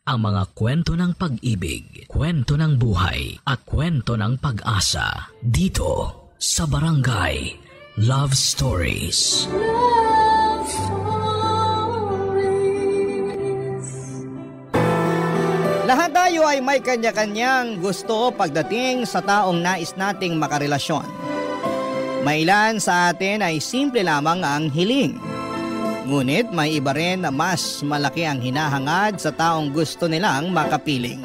ang mga kwento ng pag-ibig, kwento ng buhay, at kwento ng pag-asa dito sa Barangay Love Stories. Love Stories. Lahat tayo ay may kanya-kanyang gusto pagdating sa taong nais nating makarelasyon. May ilan sa atin ay simple lamang ang hiling. Ngunit may iba rin na mas malaki ang hinahangad sa taong gusto nilang makapiling.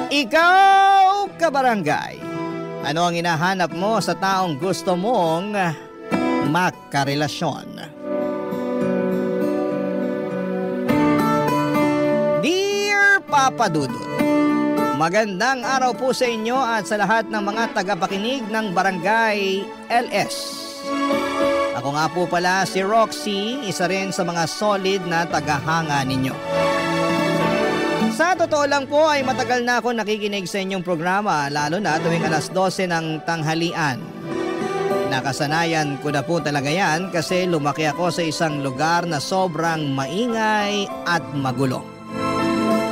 Ikaw, kabarangay, ano ang hinahanap mo sa taong gusto mong makarelasyon? Dear Papa Dudut, magandang araw po sa inyo at sa lahat ng mga tagapakinig ng Barangay LS. Ako nga po pala si Roxy, isa rin sa mga solid na tagahanga ninyo. Sa totoo lang po ay matagal na ako nakikinig sa inyong programa, lalo na tuwing alas 12 ng tanghalian. Nakasanayan ko na po talaga yan kasi lumaki ako sa isang lugar na sobrang maingay at magulo.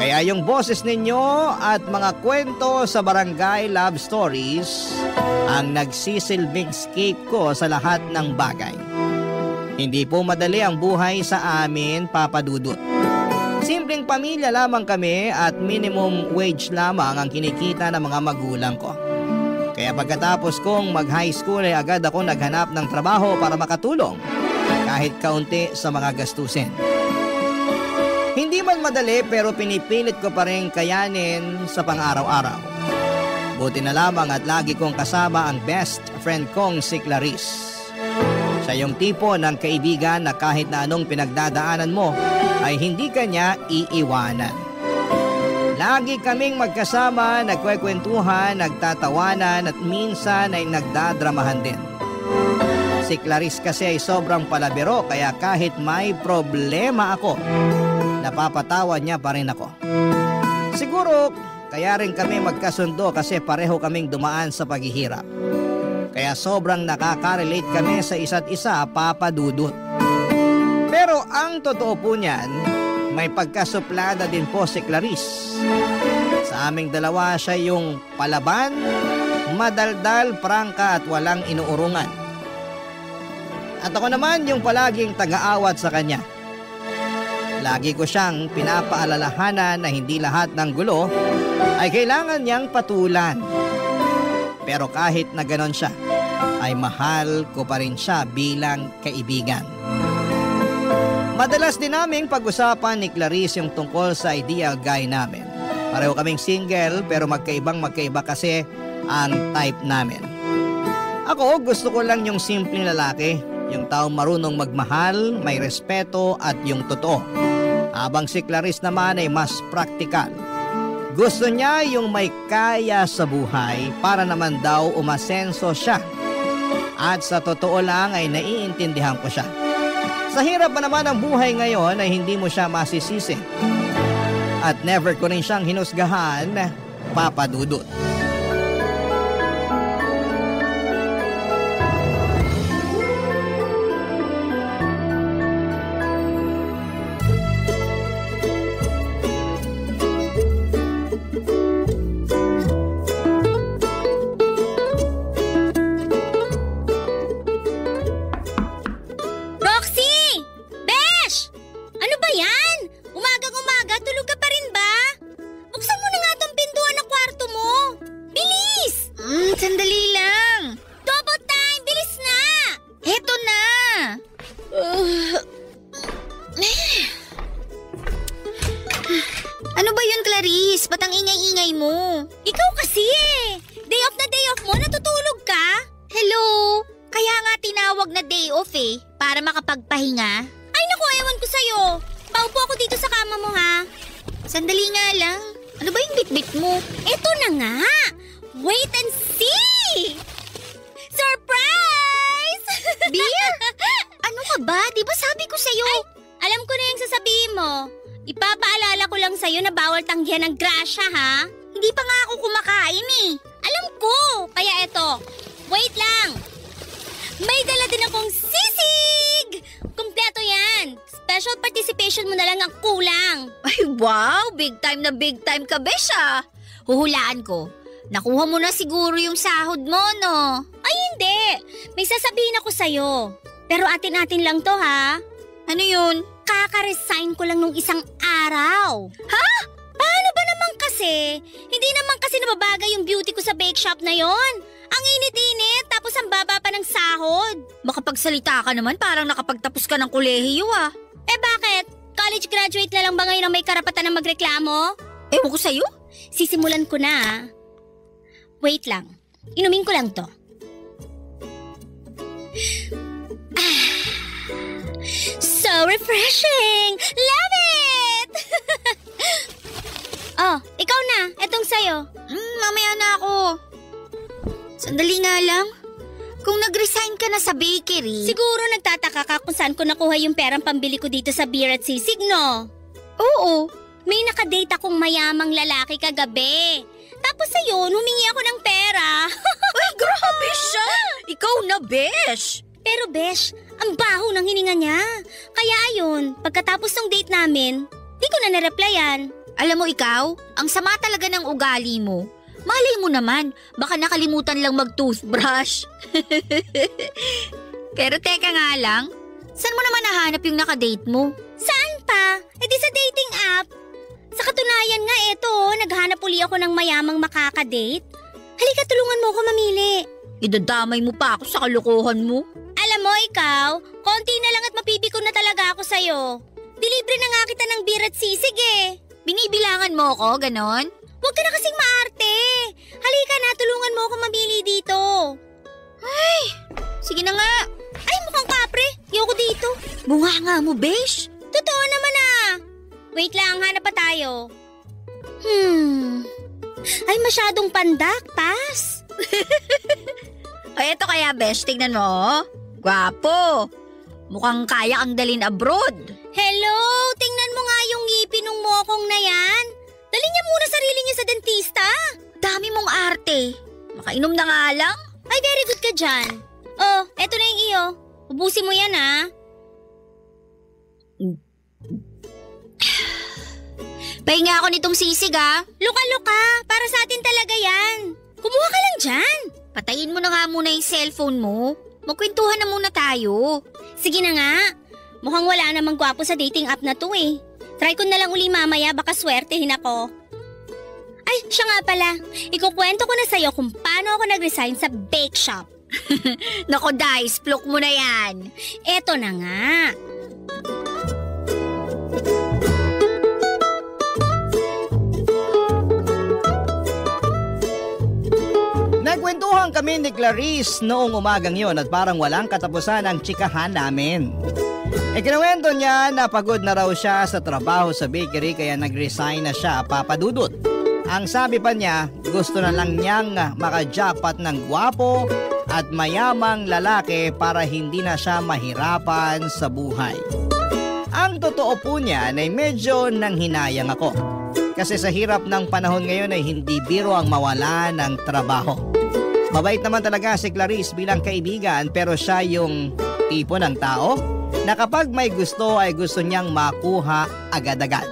Kaya yung boses ninyo at mga kwento sa Barangay Love Stories ang nagsisilbing escape ko sa lahat ng bagay. Hindi po madali ang buhay sa amin, Papa Dudut. Simpleng pamilya lamang kami at minimum wage lamang ang kinikita ng mga magulang ko. Kaya pagkatapos kong mag-high school ay agad ako naghanap ng trabaho para makatulong kahit kaunti sa mga gastusin. Hindi man madali pero pinipilit ko pa rin kayanin sa pang-araw-araw. Buti na lamang at lagi kong kasama ang best friend kong si Clarice. Siya yung tipo ng kaibigan na kahit na anong pinagdadaanan mo ay hindi kanya iiwanan. Lagi kaming magkasama, nagkwekwentuhan, nagtatawanan at minsan ay nagdadramahan din. Si Clarice kasi ay sobrang palabiro kaya kahit may problema ako, napapatawa niya pa rin ako. Siguro kaya rin kami magkasundo kasi pareho kaming dumaan sa paghihirap. Kaya sobrang nakaka-relate kami sa isa't isa, Papa Dudut. Pero ang totoo po niyan, may pagkasuplada din po si Clarice. Sa aming dalawa siya yung palaban, madaldal, prangka at walang inuurungan. At ako naman yung palaging taga-awat sa kanya. Lagi ko siyang pinapaalalahanan na hindi lahat ng gulo ay kailangan niyang patulan. Pero kahit na ganon siya, ay mahal ko pa rin siya bilang kaibigan. Madalas din naming pag-usapan ni Clarice yung tungkol sa ideal guy namin. Pareho kaming single pero magkaiba kasi ang type namin. Ako gusto ko lang yung simpleng lalaki, yung taong marunong magmahal, may respeto at yung totoo. Habang si Clarice naman ay mas praktikal. Gusto niya yung may kaya sa buhay para naman daw umasenso siya. At sa totoo lang ay naiintindihan ko siya. Sa hirap pa naman ng buhay ngayon ay hindi mo siya masisisi. At never ko rin siyang hinusgahan, Papa Dudut. Ipapaalala ko lang sa'yo na bawal tanggihan ng grasya, ha? Hindi pa nga ako kumakain eh. Alam ko. Kaya eto, wait lang. May dala din akong sisig! Kumpleto yan. special participation mo na lang ang kulang. Ay wow, big time ka, besh ah. Huhulaan ko. Nakuha mo na siguro yung sahod mo, no? Ay hindi, may sasabihin ako sa'yo. Pero atin-atin lang to ha. Ano yun? Kaka-resign ko lang nung isang araw. Ha? Paano ba naman kasi? Hindi naman kasi nababagay yung beauty ko sa bake shop na yon. Ang init-init, tapos ang baba pa ng sahod. Makapagsalita ka naman, parang nakapagtapos ka ng kolehiyo ah. Eh bakit? College graduate na lang ba ngayon ang may karapatan na magreklamo? Ewan ko sa'yo. Sisimulan ko na. Wait lang, inumin ko lang to. So refreshing! Love it! Oh, ikaw na. Etong sayo. Mamaya na ako. Sandali nga lang. Kung nag-resign ka na sa bakery... Siguro nagtataka ka kung saan ko nakuha yung perang pambili ko dito sa beer at sisig, no? Oo. May nakadate akong mayamang lalaki kagabi. Tapos ayun, humingi ako ng pera. Ay, grabe siya! Ikaw na, besh! Pero besh, ang baho ng hininga niya. Kaya ayun, pagkatapos ng date namin, di ko na nareplyan. Alam mo ikaw, ang sama talaga ng ugali mo. Malay mo naman, baka nakalimutan lang mag-toothbrush. Pero teka nga lang, saan mo naman nahanap yung nakadate mo? Saan pa? E di sa dating app. Sa katunayan nga eto, naghanap uli ako ng mayamang makakadate. Halika, tulungan mo ako mamili. Idadamay mo pa ako sa kalokohan mo. Alam mo ikaw, konti na lang at mapipiko na talaga ako sa'yo. Dilibre na nga kita ng beer at sisig eh. Binibilangan mo ako, ganon? Huwag ka na kasing maarte. Halika na, tulungan mo ako mamili dito. Ay, sige na nga. Ay, mukhang kapre. Ayoko dito. Bunga nga mo, besh. Totoo naman ah. Wait lang, hanap pa tayo. Ay, masyadong pandak, pass. Ay, eto kaya, besh, tignan mo. Gwapo. Mukhang kaya kang dalin abroad. Hello, tingnan mo nga yung ngipin ng mokong na yan. Dali niya muna sarili niya sa dentista. Dami mong arte. Makainom na nga lang. Ay, very good ka dyan. Oh, eto na yung iyo. Ubusin mo yan ah. Pahinga ako nitong sisig ah. Luka-luka, para sa atin talaga yan. Kumuha ka lang dyan. Patayin mo na nga muna yung cellphone mo. Magkwentuhan na muna tayo. Sige na nga. Mukhang wala namang gwapo sa dating app na to eh. Try ko na lang uli mamaya, baka swertehin ako. Ay, siya nga pala. Ikukwento ko na sa'yo kung paano ako nag-resign sa bake shop. Nako Dice, plok mo na yan. Eto na nga. Nagkwentuhan kami ni Clarice noong umagang yon at parang walang katapusan ang tsikahan namin. Ikinuwento niya na pagod na raw siya sa trabaho sa bakery kaya nag-resign na siya, Papa Dudut. Ang sabi pa niya, gusto na lang niyang makajackpot ng gwapo at mayamang lalaki para hindi na siya mahirapan sa buhay. Ang totoo po niya ay medyo nanghinayang ako. Kasi sa hirap ng panahon ngayon ay hindi biro ang mawala ng trabaho. Mabait naman talaga si Clarice bilang kaibigan pero siya yung tipo ng tao na kapag may gusto ay gusto niyang makuha agad-agad.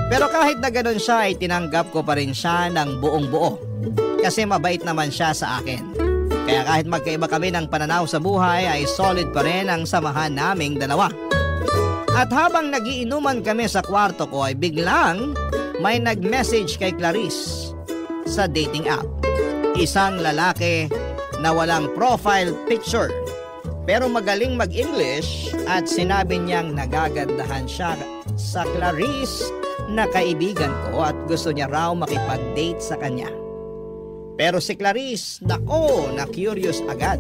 Pero kahit na ganun siya ay tinanggap ko pa rin siya ng buong buo. Kasi mabait naman siya sa akin. Kaya kahit magkaiba kami ng pananaw sa buhay ay solid pa rin ang samahan naming dalawa. At habang nagiinuman kami sa kwarto ko ay biglang may nag-message kay Clarice sa dating app. Isang lalaki na walang profile picture pero magaling mag-English at sinabi niyang nagagandahan siya sa Clarice na kaibigan ko at gusto niya raw makipag-date sa kanya. Pero si Clarice, nako, na-curious agad.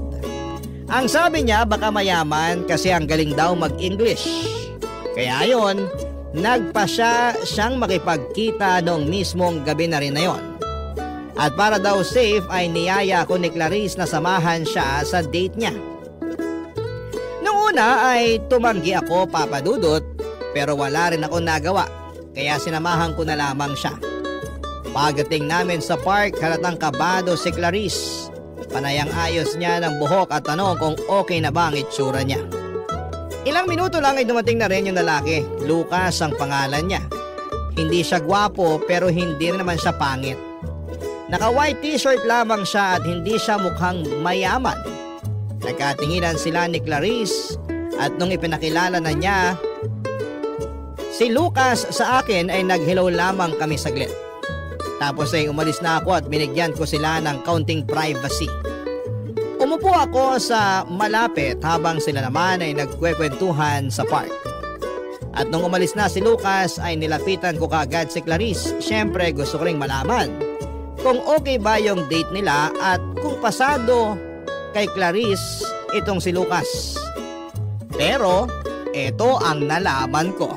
Ang sabi niya baka mayaman kasi ang galing daw mag-English. Kaya ayon, nagpa siyang makipagkita noong mismong gabi na rin na yon. At para daw safe ay niyaya ko ni Clarice na samahan siya sa date niya. Noong una ay tumanggi ako, Papa Dudut, pero wala rin ako nagawa, kaya sinamahan ko na lamang siya. Pagdating namin sa park, halatang kabado si Clarice. Panayang ayos niya ng buhok at tanong kung okay na ba ang itsura niya. Ilang minuto lang ay dumating na rin yung lalaki. Lucas ang pangalan niya. Hindi siya gwapo pero hindi rin naman siya pangit. Naka-white t-shirt lamang siya at hindi siya mukhang mayaman. Nagkatinginan sila ni Clarice at nung ipinakilala na niya si Lucas sa akin ay nag-hello lamang kami saglit. Tapos ay umalis na ako at binigyan ko sila ng kaunting privacy. Umupo ako sa malapit habang sila naman ay nagkwekwentuhan sa park. At nung umalis na si Lucas ay nilapitan ko kaagad si Clarice. Siyempre gusto ko ring malaman kung okay ba yung date nila at kung pasado kay Clarice itong si Lucas. Pero ito ang nalaman ko.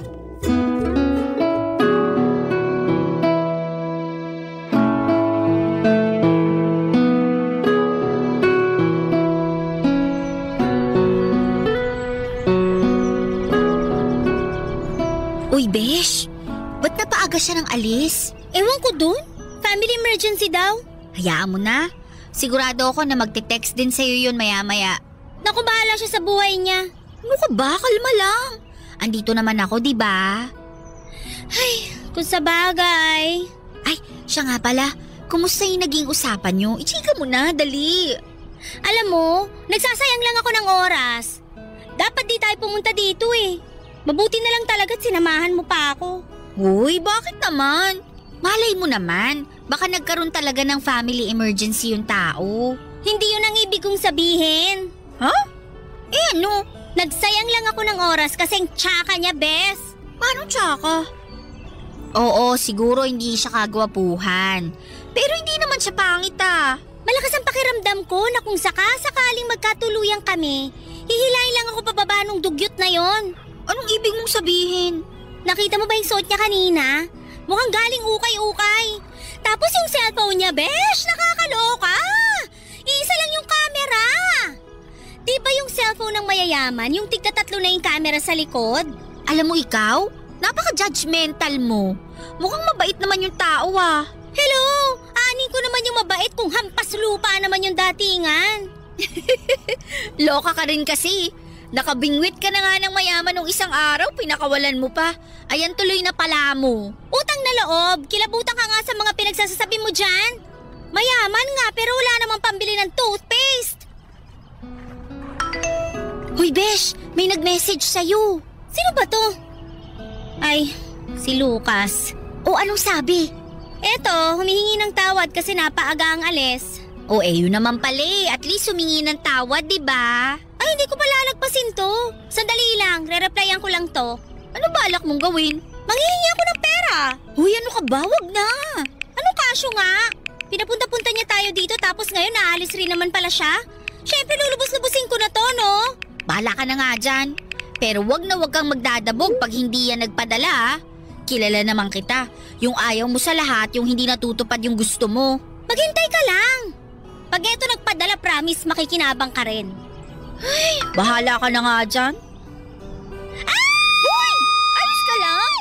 Uy, Besh, ba't napaaga siya ng alis? Ewan ko dun. Family emergency daw. Hayaan mo na. Sigurado ako na magte-text din sa'yo yun maya-maya. Naku, bahala siya sa buhay niya. Ano ka ba? Kalma lang. Andito naman ako, di ba? Ay, kung sa bagay. Ay, siya nga pala. Kumusta yung naging usapan nyo? Ichika mo na, dali. Alam mo, nagsasayang lang ako ng oras. Dapat di tayo pumunta dito eh. Mabuti na lang talaga't sinamahan mo pa ako. Uy, bakit naman? Malay mo naman, baka nagkaroon talaga ng family emergency yung tao. Hindi yun ang ibig kong sabihin. Ha? Eh ano? Nagsayang lang ako ng oras kasing tsaka niya, Bes. Paano tsaka? Oo, siguro hindi siya kagwapuhan. Pero hindi naman siya pangit ah. Malakas ang pakiramdam ko na kung sakaling magkatuluyan kami, hihilahin lang ako pababa nung dugyot na yon. Anong ibig mong sabihin? Nakita mo ba yung suot niya kanina? Mukhang galing ukay-ukay. Tapos yung cellphone niya, Besh, nakakaloka. Iisa lang yung camera. Di ba yung cellphone ng mayayaman, yung tigta-tatlo na yung camera sa likod? Alam mo ikaw, napaka-judgmental mo. Mukhang mabait naman yung tao ah. Hello, anin ko naman yung mabait kung hampas lupa naman yung datingan. Loka ka rin kasi. Nakabingwit ka na nga ng mayaman nung isang araw, pinakawalan mo pa. Ayan tuloy na pala mo. Utang na loob, kilabutan ka nga sa mga pinagsasasabi mo dyan. Mayaman nga pero wala namang pambili ng toothpaste. Hoy Besh, may nag-message sa'yo. Sino ba to? Ay, si Lucas. O anong sabi? Eto, humihingi ng tawad kasi napaaga ang alis. O yun naman pala eh, at least humingi ng tawad, diba? Ay, hindi ko pala lalagpasin to. Sandali lang, re-replyan ko lang to. Ano balak mong gawin? Manghihingi ako ng pera. Huy, ano ka ba? Wag na. Ano kasyo nga? Pinapunta-punta niya tayo dito tapos ngayon naalis rin naman pala siya. Siyempre lulubos-lubusin ko na to, no? Bahala ka na nga dyan. Pero wag na wag kang magdadabog pag hindi yan nagpadala ha. Kilala naman kita. Yung ayaw mo sa lahat, yung hindi natutupad yung gusto mo. Maghintay ka lang. Pag eto nagpadala, promise makikinabang ka rin. Ay, bahala ka na nga dyan. Hoy! Ayos ka lang?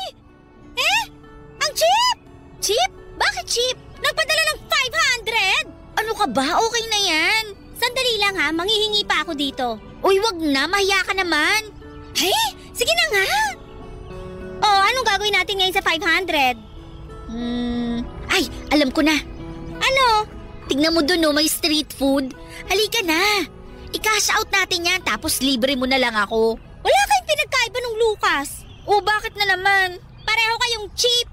Ang cheap! Cheap? Bakit cheap? Nagpadala ng 500! Ano ka ba? Okay na yan. Sandali lang ha, manghihingi pa ako dito. Uy, wag na. Mahiya ka naman. Hey, sige na nga! Oh, anong gagawin natin ngayon sa 500? Ay, alam ko na. Ano? Tignan mo dun, no, may street food. Halika na. I-cash out natin yan, tapos libre mo na lang ako. Wala kayong pinagkaiba ng Lucas. O, bakit na naman? Pareho kayong cheap.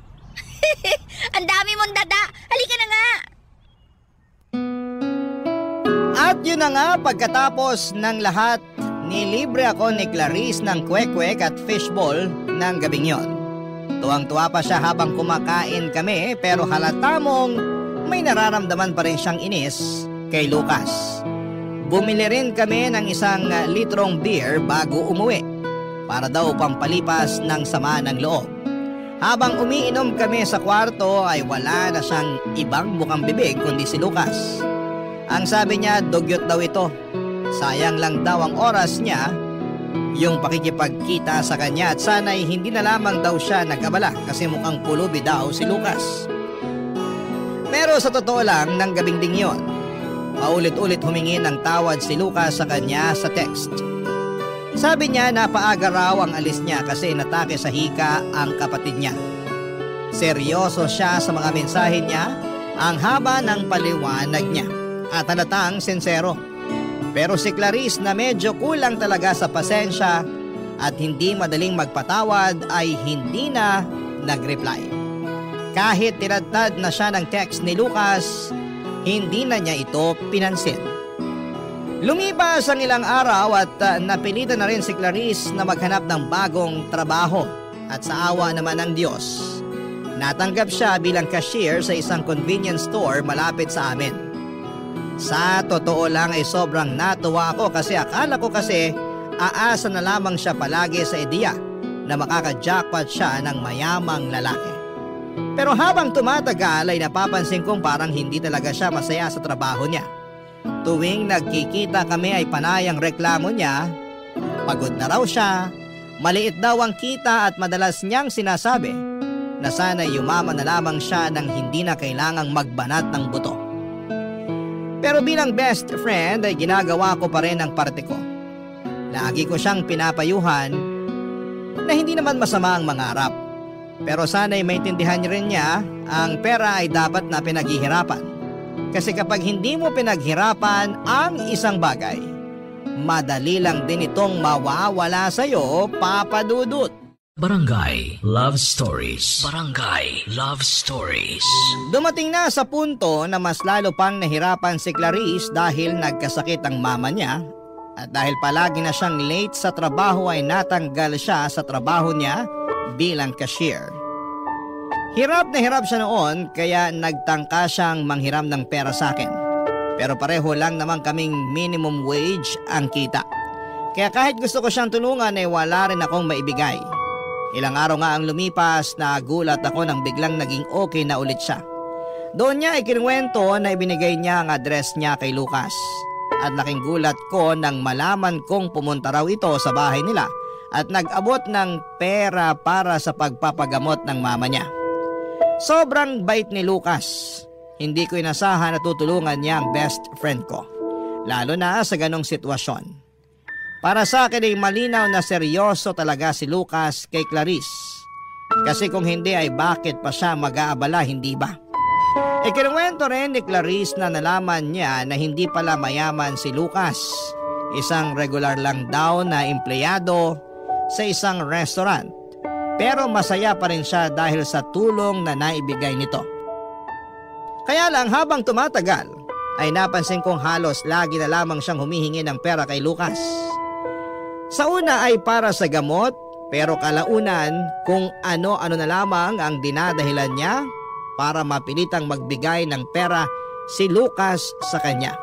Ang dami mong dada. Halika na nga. At yun na nga, pagkatapos ng lahat, nilibre ako ni Clarice ng kwek-kwek at fishball ng gabing yon. Tuwang-tuwa pa siya habang kumakain kami pero halata mong may nararamdaman pa rin siyang inis kay Lucas. Bumili rin kami ng 1 litrong beer bago umuwi para daw pampalipas ng sama ng loob. Habang umiinom kami sa kwarto ay wala na siyang ibang bukang bibig kundi si Lucas. Ang sabi niya, dugyot daw ito. Sayang lang daw ang oras niya, yung pakikipagkita sa kanya at sana'y hindi na lamang daw siya nag-abala kasi mukhang pulubi daw si Lucas. Pero sa totoo lang, ng gabing ding yon, paulit-ulit humingi ng tawad si Lucas sa kanya sa text. Sabi niya na paaga raw ang alis niya kasi inatake sa hika ang kapatid niya. Seryoso siya sa mga mensahe niya, ang haba ng paliwanag niya at halatang sincero. Pero si Clarice na medyo kulang talaga sa pasensya at hindi madaling magpatawad ay hindi na nag-reply. Kahit tinadtad na siya ng text ni Lucas, hindi na niya ito pinansin. Lumipas ang ilang araw at napilitan na rin si Clarice na maghanap ng bagong trabaho at sa awa naman ng Diyos, natanggap siya bilang cashier sa isang convenience store malapit sa amin. Sa totoo lang ay sobrang natuwa ako kasi akala ko kasi aasa na lamang siya palagi sa ideya na makaka-jackpot siya ng mayamang lalaki. Pero habang tumatagal ay napapansin kong parang hindi talaga siya masaya sa trabaho niya. Tuwing nagkikita kami ay panay ang reklamo niya, pagod na raw siya, maliit daw ang kita at madalas niyang sinasabi na sana'y yumaman na lamang siya nang hindi na kailangang magbanat ng buto. Pero bilang best friend ay ginagawa ko pa rin ang parte ko. Lagi ko siyang pinapayuhan na hindi naman masama ang mangarap. Pero sana'y maintindihan rin niya ang pera ay dapat na pinaghihirapan. Kasi kapag hindi mo pinaghirapan ang isang bagay, madali lang din itong mawawala sa'yo, Papa Dudut. Barangay Love Stories. Barangay Love Stories. Dumating na sa punto na mas lalo pang nahirapan si Clarice dahil nagkasakit ang mama niya at dahil palagi na siyang late sa trabaho ay natanggal siya sa trabaho niya bilang cashier. Hirap na hirap siya noon kaya nagtangka siyang manghiram ng pera sa akin. Pero pareho lang naman kaming minimum wage ang kita. Kaya kahit gusto ko siyang tulungan ay wala rin akong maibigay. Ilang araw nga ang lumipas na gulat ako nang biglang naging okay na ulit siya. Doon niya ikinuwento na ibinigay niya ang address niya kay Lucas. At laking gulat ko nang malaman kong pumunta raw ito sa bahay nila at nag-abot ng pera para sa pagpapagamot ng mama niya. Sobrang bait ni Lucas. Hindi ko inasahan na tutulungan niya ang best friend ko. Lalo na sa ganong sitwasyon. Para sa akin ay malinaw na seryoso talaga si Lucas kay Clarice. Kasi kung hindi ay bakit pa siya mag-aabala, hindi ba? Ikinuwento rin ni Clarice na nalaman niya na hindi pala mayaman si Lucas. Isang regular lang daw na empleyado sa isang restaurant. Pero masaya pa rin siya dahil sa tulong na naibigay nito. Kaya lang habang tumatagal ay napansin kong halos lagi na lamang siyang humihingi ng pera kay Lucas. Sa una ay para sa gamot, pero kalaunan kung ano-ano na lamang ang dinadahilan niya para mapilitang magbigay ng pera si Lucas sa kanya.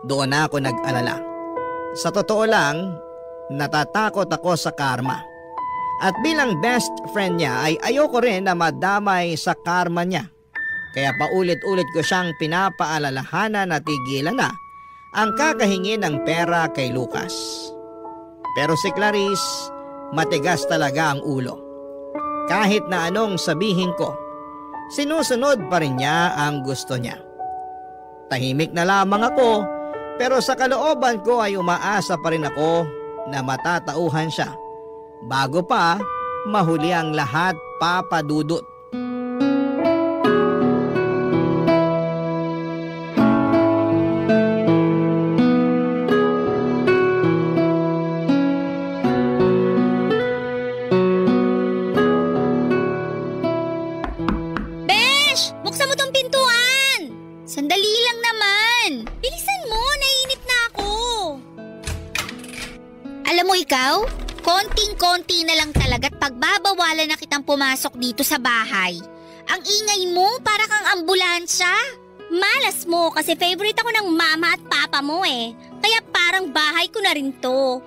Doon na ako nag-alala. Sa totoo lang, natatakot ako sa karma. At bilang best friend niya ay ayoko rin na madamay sa karma niya. Kaya paulit-ulit ko siyang pinapaalalahanan na tigilan na ang kakahingi ng pera kay Lucas. Pero si Clarice, matigas talaga ang ulo. Kahit na anong sabihin ko, sinusunod pa rin niya ang gusto niya. Tahimik na lamang ako, pero sa kalooban ko ay umaasa pa rin ako na matatauhan siya. Bago pa, mahuli ang lahat, Papa Dudut. Ikaw, konting-konti na lang talaga at pagbabawalan na kitang pumasok dito sa bahay. Ang ingay mo, para kang ambulansya. Malas mo kasi favorite ako ng mama at papa mo eh. Kaya parang bahay ko na rin to.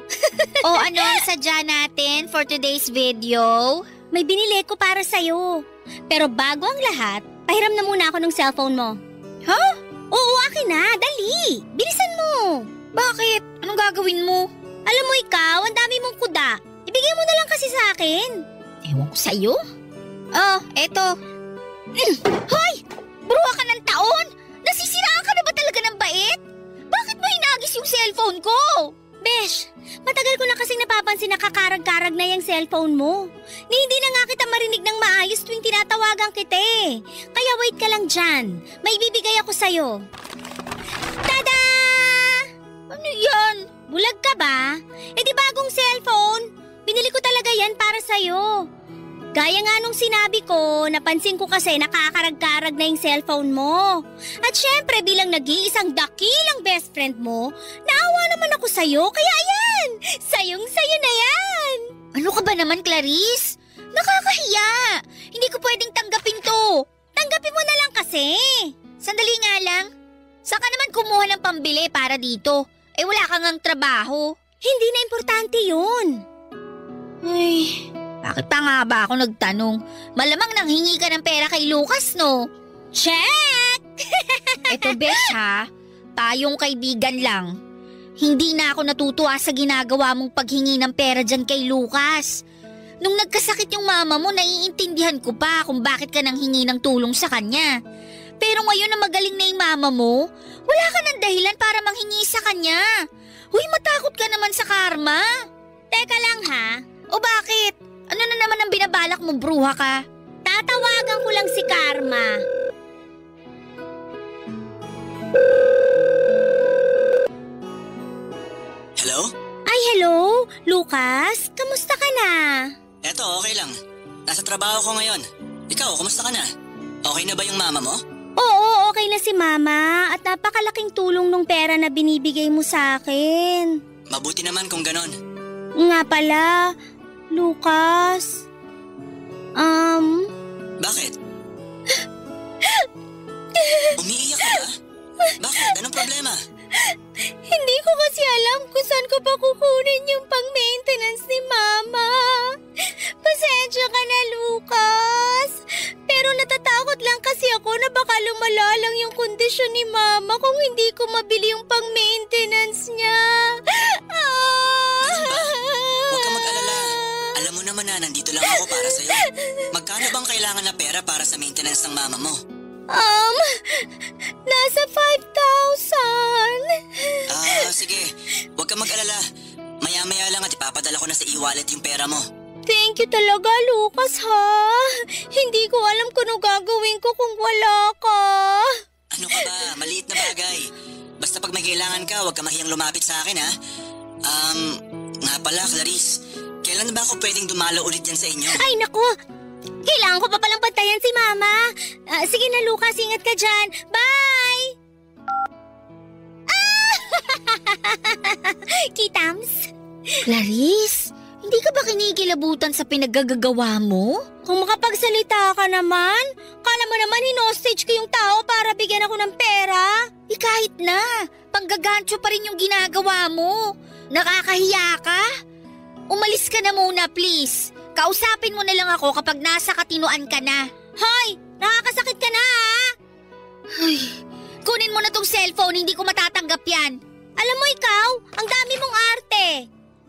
O ano ang sadya natin for today's video? May binili ko para sa'yo. Pero bago ang lahat, pahiram na muna ako ng cellphone mo. Huh? Oo, akin na. Dali. Bilisan mo. Bakit? Anong gagawin mo? Alam mo ikaw, ang dami mong kuda. Ibigay mo na lang kasi sa akin. Ewan ko sa'yo. Oh, eto. Hoy! Bruha ka ng taon! Nasisiraan ka na ba talaga ng bait? Bakit mo hinagis yung cellphone ko? Besh, Matagal ko na kasing napapansin na kakarag-karag na yung cellphone mo. Ni hindi na nga kita marinig ng maayos tuwing tinatawagan kita eh. Kaya wait ka lang dyan. May bibigay ako sa'yo. Tada! Ano yan? Bulag ka ba? Eh di bagong cellphone. Binili ko talaga yan para sa'yo. Gaya nga nung sinabi ko, napansin ko kasi nakakarag-karag na yung cellphone mo. At syempre bilang nag-iisang dakilang best friend mo, naawa naman ako sa'yo, kaya ayan, sayong-sayo na yan. Ano ka ba naman, Clarice? Nakakahiya. Hindi ko pwedeng tanggapin to. Tanggapin mo na lang kasi. Sandali nga lang. Saan ka naman kumuha ng pambili para dito? Eh wala kang ang trabaho. Hindi na importante yun. Ay, bakit pa nga ba ako nagtanong? Malamang nanghingi ka ng pera kay Lucas, no? Check! Eto, Besh, ha? Tayong kaibigan lang. Hindi na ako natutuwa sa ginagawa mong paghingi ng pera dyan kay Lucas. Nung nagkasakit yung mama mo, naiintindihan ko pa kung bakit ka nanghingi ng tulong sa kanya. Pero ngayon na magaling na yung mama mo, wala ka ng dahilan para manghingi sa kanya. Huy, matakot ka naman sa karma. Teka lang ha. O bakit? Ano na naman ang binabalak mo, bruha ka? Tatawagan ko lang si Karma. Hello? Ay, hello? Lucas? Kamusta ka na? Eto, okay lang. Nasa trabaho ko ngayon. Ikaw, kumusta ka na? Okay na ba yung mama mo? Oo, okay na si Mama. At napakalaking tulong nung pera na binibigay mo sa akin. Mabuti naman kung ganon. Nga pala, Lucas. Bakit? Umiiyak ka ba? Bakit? Anong problema? Hindi ko kasi alam kung saan ko pa kukunin yung pang-maintenance ni Mama. Pasensya ka na, Lucas. Pero natatakot lang kasi ako na baka lumala lang yung kondisyon ni Mama kung hindi ko mabili yung pang-maintenance niya. Huwag ka mag-alala. Alam mo naman na nandito lang ako para sa'yo. Magkano bang kailangan na pera para sa maintenance ng mama mo? Nasa 5,000. Sige. Huwag ka mag-alala. Maya-maya lang at ipapadala ko na sa e-wallet yung pera mo. Thank you talaga, Lucas, ha? Hindi ko alam kung ano gagawin ko kung wala ka. Ano ka ba? Maliit na bagay. Basta pag may kailangan ka, huwag ka mahiyang lumapit sa akin, ha? Nga pala, Clarice. Kailan ba ako pwedeng dumalo ulit yan sa inyo? Ay, naku! Kailangan ko pa palang bantayan si Mama. Sige na, Lucas. Ingat ka dyan. Bye! Kitams? Clarice, hindi ka ba kinikilabutan sa pinaggagawa mo? Kung makapagsalita ka naman, kala mo naman hinostage ko yung tao para bigyan ako ng pera. Kahit na, panggagancho pa rin yung ginagawa mo. Nakakahiya ka? Umalis ka na muna, please. Kausapin mo na lang ako kapag nasa katinuan ka na. Hoy! Nakakasakit ka na, ha? Ay, kunin mo na tong cellphone, hindi ko matatanggap yan. Alam mo ikaw, ang dami mong arte.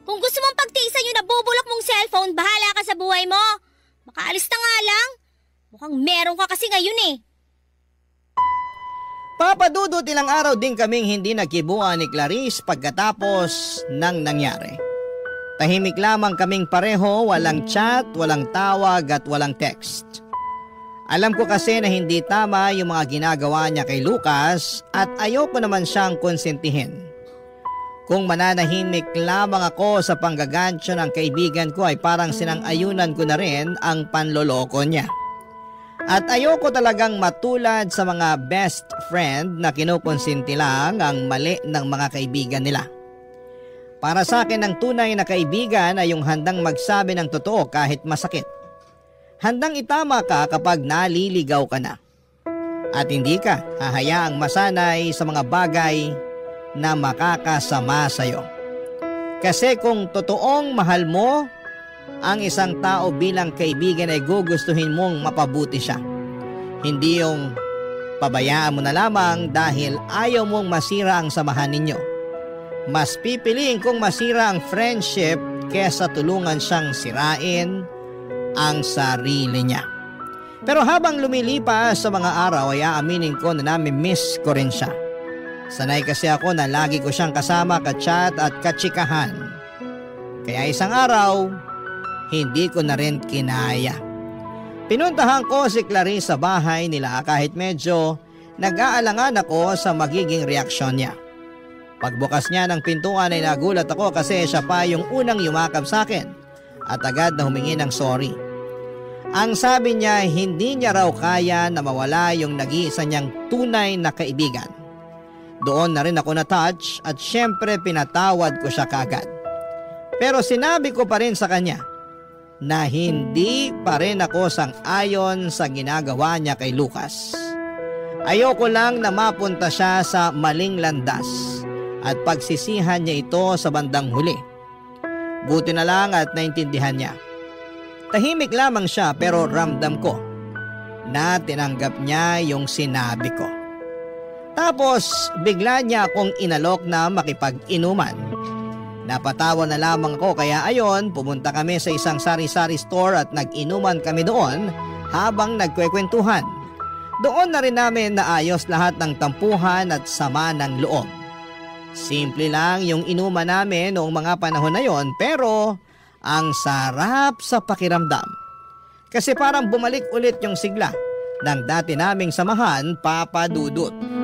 Kung gusto mong pagtiisan yung nabubulok mong cellphone, bahala ka sa buhay mo. Makaalis na nga lang. Mukhang meron ka kasi ngayon eh. Papadudot ilang araw din kaming hindi nagkibuan ni Clarice pagkatapos ng nangyari. Tahimik lamang kaming pareho, walang chat, walang tawag at walang text. Alam ko kasi na hindi tama yung mga ginagawa niya kay Lucas at ayoko naman siyang konsentihin. Kung mananahimik lamang ako sa panggagancho ng kaibigan ko ay parang sinang-ayunan ko na rin ang panloloko niya. At ayoko talagang matulad sa mga best friend na kinukonsinti lang ang mali ng mga kaibigan nila. Para sa akin ang tunay na kaibigan ay yung handang magsabi ng totoo kahit masakit. Handang itama ka kapag naliligaw ka na. At hindi ka hahayaang masanay sa mga bagay na makakasama sa'yo. Kasi kung totoong mahal mo ang isang tao bilang kaibigan ay gugustuhin mong mapabuti siya. Hindi yung pabayaan mo na lamang dahil ayaw mong masira ang samahan ninyo. Mas pipiliin kong masira ang friendship kesa tulungan siyang sirain ang sarili niya. Pero habang lumilipas sa mga araw ay aaminin ko na nami-miss ko rin siya. Sanay kasi ako na lagi ko siyang kasama, ka-chat at kachikahan. Kaya isang araw, hindi ko na rin kinaya. Pinuntahan ko si Clarice sa bahay nila kahit medyo nag-aalangan ako sa magiging reaksyon niya. Pagbukas niya ng pintuan ay nagulat ako kasi siya pa yung unang yumakap sa akin at agad na humingi ng sorry. Ang sabi niya hindi niya raw kaya na mawala yung nag-iisa niyang tunay na kaibigan. Doon na rin ako na-touch at syempre pinatawad ko siya kaagad. Pero sinabi ko pa rin sa kanya na hindi pa rin ako sang-ayon sa ginagawa niya kay Lucas. Ayoko lang na mapunta siya sa maling landas at pagsisihan niya ito sa bandang huli. Buti na lang at naintindihan niya. Tahimik lamang siya pero ramdam ko na tinanggap niya yung sinabi ko. Tapos bigla niya akong inalok na makipag-inuman. Napatawa na lamang ako kaya ayon pumunta kami sa isang sari-sari store at nag-inuman kami doon habang nagkwekwentuhan. Doon na rin namin naayos lahat ng tampuhan at sama ng loob. Simple lang yung inuman namin noong mga panahon na yon pero ang sarap sa pakiramdam. Kasi parang bumalik ulit yung sigla ng dati naming samahan, Papa Dudut.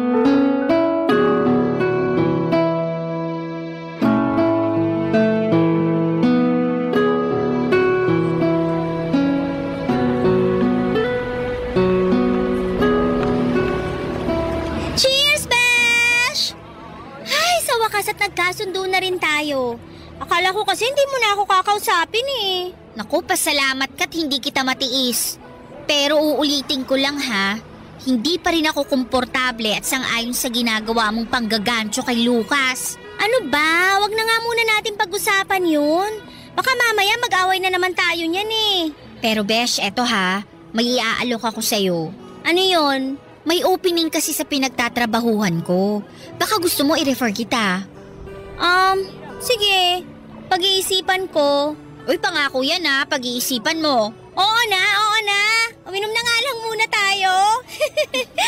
Nagkasundo na rin tayo. Akala ko kasi hindi mo na ako kakausapin eh. Naku, pasalamat ka't hindi kita matiis. Pero uulitin ko lang ha, hindi pa rin ako komportable at sang-ayon sa ginagawa mong panggagancho kay Lucas. Ano ba? Wag na nga muna natin pag-usapan yun. Baka mamaya mag-away na naman tayo niyan eh. Pero besh, eto ha, may iaalok ako sa'yo. Ano yun? May opening kasi sa pinagtatrabahuhan ko. Baka gusto mo i-refer kita. Sige. Pag-iisipan ko. Uy, pangako yan ha, pag-iisipan mo. Oo na. Uminom na nga lang muna tayo.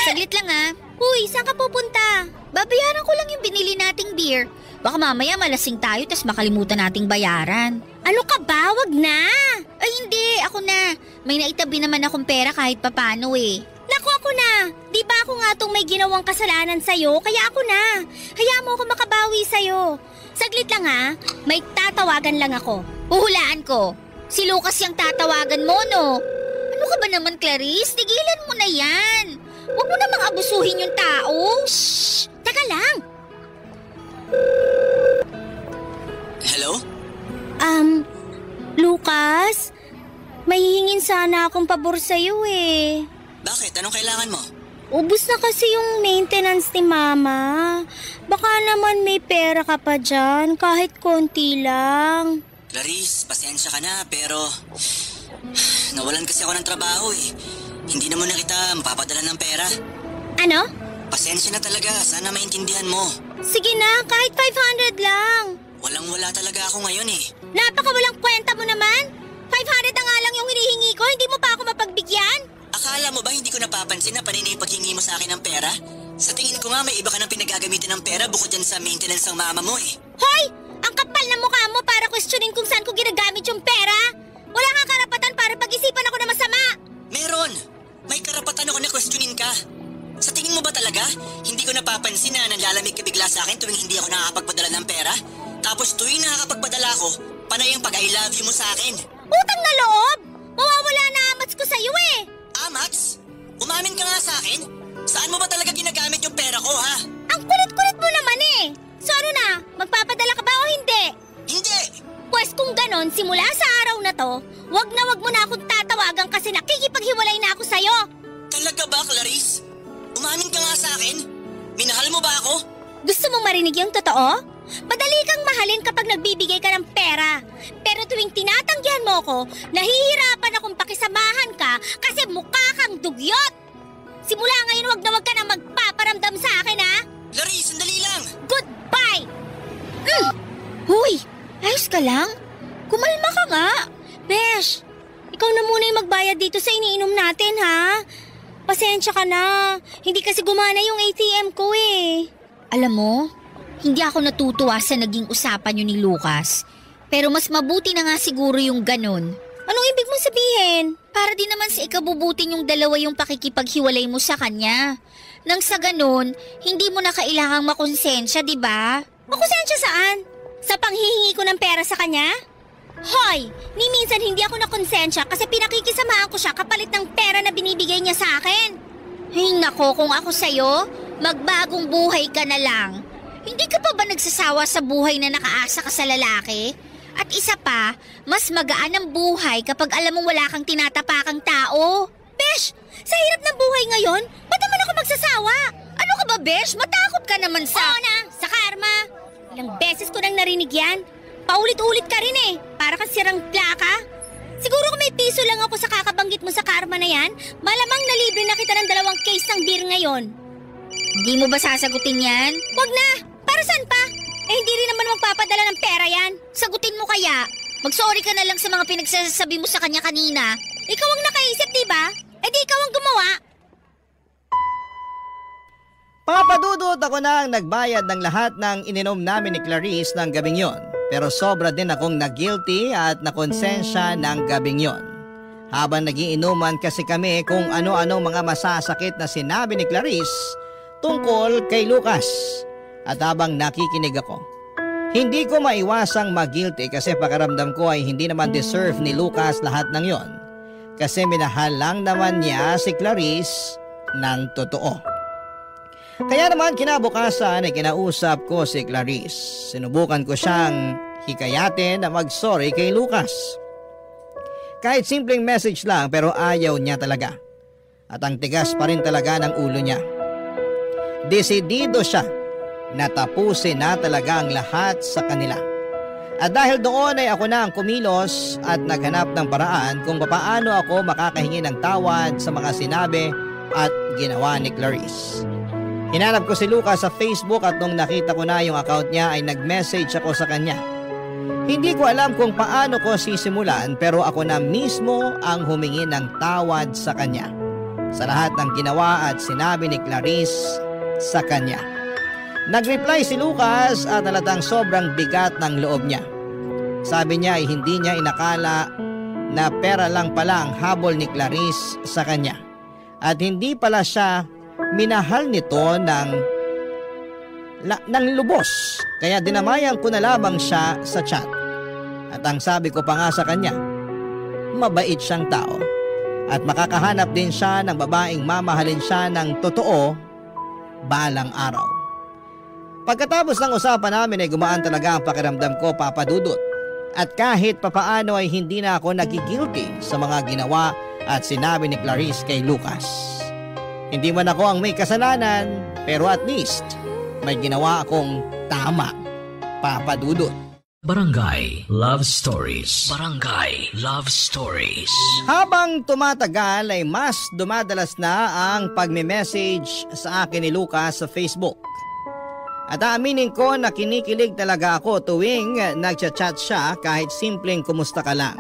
Saglit lang ha. Uy, saan ka pupunta? Babayaran ko lang yung binili nating beer. Baka mamaya malasing tayo tas makalimutan nating bayaran. Ano ka ba? Wag na. Ay hindi, ako na. May naitabi naman akong pera kahit papano eh. Naku, ako na. Di ba ako nga tong may ginawang kasalanan sa'yo? Kaya ako na. Hayaan mo ako makabawi sa'yo. Saglit lang ha. May tatawagan lang ako. Huhulaan ko. Si Lucas yung tatawagan mo, no? Ano ka ba naman, Clarice? Tigilan mo na yan. Huwag mo namang abusuhin yung tao. Shhh! Teka lang. Hello? Lucas? May hihingin sana akong pabor sa'yo eh. Bakit? Anong kailangan mo? Ubus na kasi yung maintenance ni Mama. Baka naman may pera ka pa dyan, kahit konti lang. Clarice, pasensya ka na pero nawalan kasi ako ng trabaho eh. Hindi na muna kita mapapadala ng pera. Ano? Pasensya na talaga, sana maintindihan mo. Sige na, kahit 500 lang. Walang-wala talaga ako ngayon eh. Napakawalang kwenta mo naman. 500 na nga lang yung hinihingi ko, hindi mo pa ako mapagbigyan? Akala mo ba hindi ko napapansin na paninay paghingi mo sa akin ng pera? Sa tingin ko nga may iba ka nang pinagagamitin ng pera bukod dyan sa maintenance ng mama mo eh. Hoy! Ang kapal na mukha mo para questionin kung saan ko ginagamit yung pera. Wala kang karapatan para pag-isipan ako na masama. Meron! May karapatan ako na questionin ka. Sa tingin mo ba talaga, hindi ko napapansin na nanlalamig ka bigla sa akin tuwing hindi ako nakakapagpadala ng pera? Tapos tuwing nakakapagpadala ako, panay ang pag-I love you mo sa akin. Utang na loob! Mawawala na amats ko sa'yo eh! Amats? Umamin ka nga sa akin? Saan mo ba talaga ginagamit yung pera ko, ha? Ang kulit-kulit mo naman eh! So ano na, magpapadala ka ba o hindi? Hindi! Pwes kung ganon, simula sa araw na to, wag mo na akong tatawagan kasi nakikipaghiwalay na ako sa'yo! Talaga ba, Clarice? Umamin ka nga sa akin? Minahal mo ba ako? Gusto mong marinig yung totoo? Madali kang mahalin kapag nagbibigay ka ng pera. Pero tuwing tinatanggihan mo ko, nahihirapan akong pakisamahan ka kasi mukha kang dugyot. Simula ngayon wag ka na magpaparamdam sa akin ha? Clarice, sandali lang! Goodbye! Huy, ayos ka lang? Kumalma ka nga. Besh, ikaw na muna yung magbayad dito sa iniinom natin ha? Pasensya ka na, hindi kasi gumana yung ATM ko eh. Alam mo, hindi ako natutuwa sa naging usapan yun ni Lucas. Pero mas mabuti na nga siguro yung ganun. Anong ibig mong sabihin? Para din naman sa ikabubutin yung dalawa yung pakikipaghiwalay mo sa kanya. Nang sa ganun, hindi mo na kailangang makonsensya, di ba? Makonsensya saan? Sa panghihingi ko ng pera sa kanya? Hoy! Ni minsan hindi ako nakonsensya kasi pinakikisamaan ko siya kapalit ng pera na binibigay niya sa akin. Ay nako, kung ako sa'yo, magbagong buhay ka na lang. Hindi ka pa ba nagsasawa sa buhay na nakaasa ka sa lalaki? At isa pa, mas magaan ang buhay kapag alam mong wala kang tinatapakang tao. Besh! Sa hirap ng buhay ngayon, ba't naman ako magsasawa? Ano ka ba, Besh? Matakot ka naman sa... Oo na, sa karma. Ilang beses ko nang narinig yan. Paulit-ulit ka rin eh, para kang sirang plaka. Siguro kung may piso lang ako sa kakabanggit mo sa karma na yan, malamang nalibre na kita ng 2 case ng beer ngayon. Hindi mo ba sasagutin yan? Wag na! Para saan pa? Eh hindi rin naman magpapadala ng pera yan. Sagutin mo kaya. Mag-sorry ka na lang sa mga pinagsasabi mo sa kanya kanina. Ikaw ang nakaisip, diba? Eh di ikaw ang gumawa. Papadudot ako na ang nagbayad ng lahat ng ininom namin ni Clarice ng gabing yon. Pero sobra din akong na-guilty at nakonsensya ng gabing yon. Habang nagiinuman kasi kami kung ano-ano mga masasakit na sinabi ni Clarice tungkol kay Lucas. At habang nakikinig ako, hindi ko maiwasang mag-guilty kasi pakiramdam ko ay hindi naman deserve ni Lucas lahat ng yon. Kasi minahal lang naman niya si Clarice ng totoo. Kaya naman kinabukasan ay kinausap ko si Clarice. Sinubukan ko siyang hikayatin na mag-sorry kay Lucas. Kahit simpleng message lang pero ayaw niya talaga. At ang tigas pa rin talaga ng ulo niya. Desidido siya na tapusin na talaga ang lahat sa kanila. At dahil doon ay ako na ang kumilos at naghanap ng paraan kung paano ako makakahingi ng tawad sa mga sinabi at ginawa ni Clarice. Hinanap ko si Lucas sa Facebook at nung nakita ko na yung account niya ay nag-message ako sa kanya. Hindi ko alam kung paano ko sisimulan pero ako na mismo ang humingi ng tawad sa kanya sa lahat ng ginawa at sinabi ni Clarice sa kanya. Nag-reply si Lucas at halatang sobrang bigat ng loob niya. Sabi niya ay hindi niya inakala na pera lang pala ang habol ni Clarice sa kanya. At hindi pala siya minahal nito ng lubos. Kaya dinamayan ko na lamang siya sa chat. At ang sabi ko pa nga sa kanya, mabait siyang tao. At makakahanap din siya ng babaeng mamahalin siya ng totoo balang araw. Pagkatapos ng usapan namin ay gumaan talaga ang pakiramdam ko, Papa Dudut. At kahit papaano ay hindi na ako nagigilty sa mga ginawa at sinabi ni Clarice kay Lucas. Hindi man ako ang may kasalanan, pero at least may ginawa akong tama, Papa Dudut. Barangay Love Stories. Barangay Love Stories. Habang tumatagal ay mas dumadalas na ang pagme-message sa akin ni Lucas sa Facebook. At aaminin ko na kinikilig talaga ako tuwing nagchat-chat siya kahit simpleng kumusta ka lang.